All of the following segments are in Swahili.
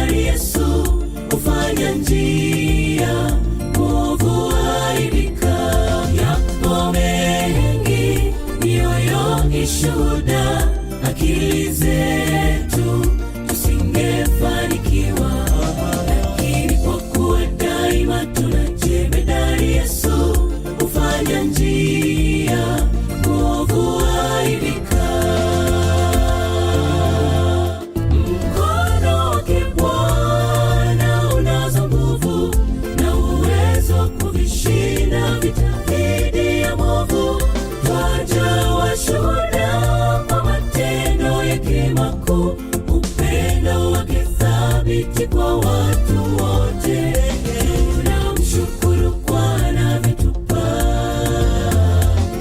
jemedari Yesu hufanya njia, mwovu aibika. Yapo mengi, mioyo ishuhuda, akili zetu tusingefanikiwa, lakini kwa kuwa daima tuna jemedari Yesu hufanya njia, mwovu aibika. Mkono wake Bwana unazo nguvu na uwezo kuvishinda vita dhidi ya mwovu. Twaja washuhuda kwa matendo yake makuu, upendo wake thabiti kwa watu wote. Tunamshukuru kwa anavyotupa.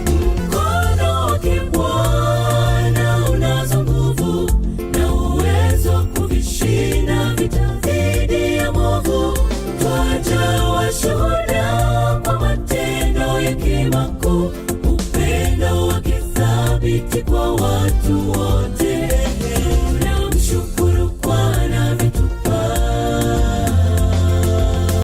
Mkono wake Bwana unazo nguvu na uwezo kuvishinda vita dhidi ya mwovu. Twaja washuhuda kwa matendo yake makuu, upendo wake thabiti kwa watu wote.